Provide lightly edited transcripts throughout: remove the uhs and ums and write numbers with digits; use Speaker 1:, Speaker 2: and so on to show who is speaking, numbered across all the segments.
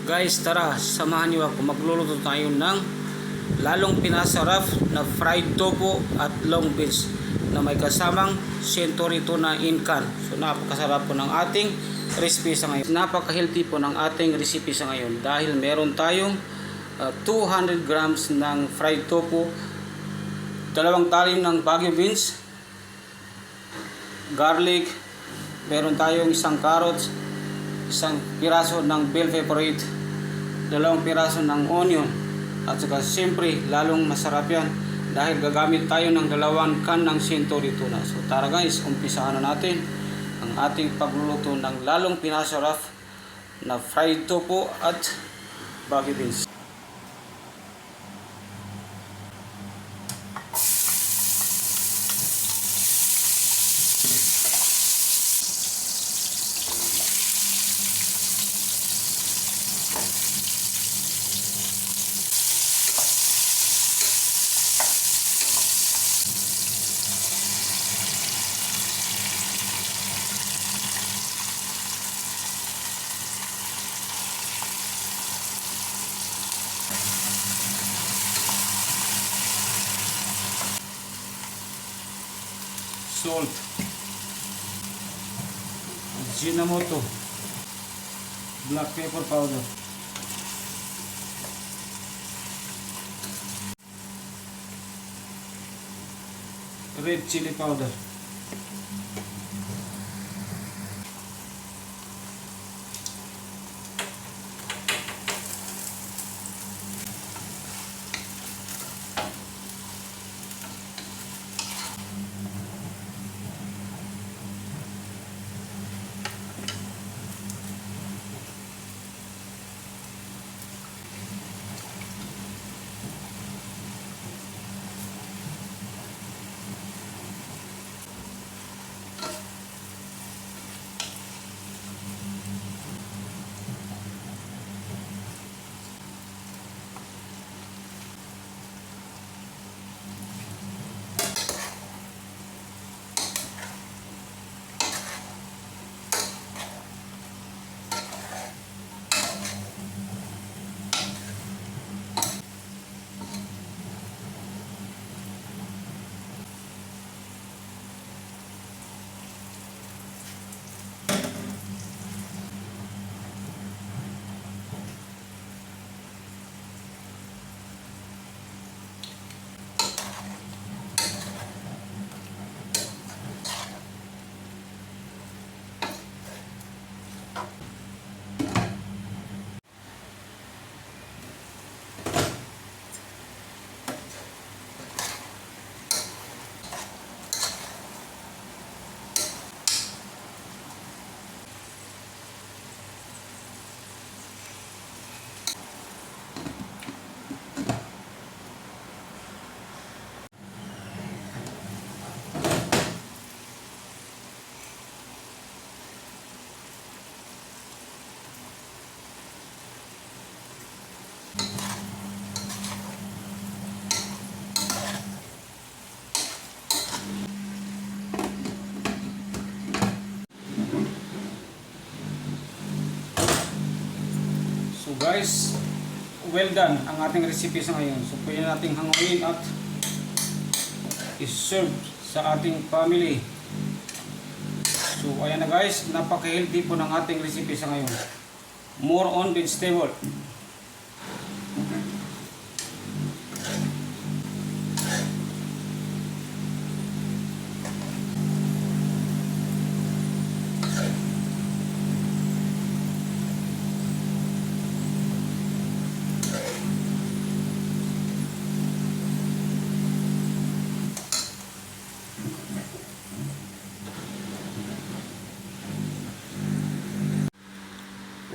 Speaker 1: Guys, tara, samahan niyo ako. Magluluto tayo ng lalong pinasarap na fried tofu at long beans na may kasamang century tuna in can. So napakasarap po ng ating recipe sa ngayon. Napaka-healthy po ng ating recipe sa ngayon dahil meron tayong 200 grams ng fried tofu, 2 talim ng Baguio beans, garlic, meron tayong 1 carrots, 1 piraso ng bell pepper, 2 piraso ng onion, at saka siyempre lalong masarap yan dahil gagamit tayo ng 2 can ng century tuna. So tara guys, umpisahan na natin ang ating pagluluto ng lalong pinasarap na fried tofu at Baguio beans. Salt, Ajinomoto, black pepper powder, red chili powder, So guys, well done ang ating recipe sa ngayon. So pwede nating hanguin at i-serve sa ating family. So ayan na guys, napaka-healthy po ng ating recipe sa ngayon. More on vegetable.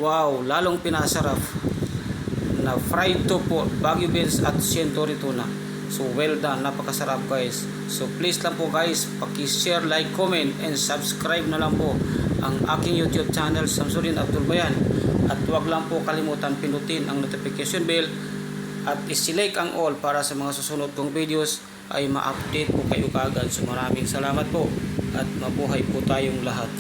Speaker 1: Wow, lalong pinasarap na fried tofu, Baguio beans at century tuna. So well done, napakasarap guys. So please lang po guys, paki-share, like, comment and subscribe na lang po ang aking YouTube channel, Samsudin Abdul Bayan. At huwag lang po kalimutan pinutin ang notification bell at i-select ang all para sa mga susunod kong videos ay ma-update po kayo kaagad. So maraming salamat po at mabuhay po tayong lahat.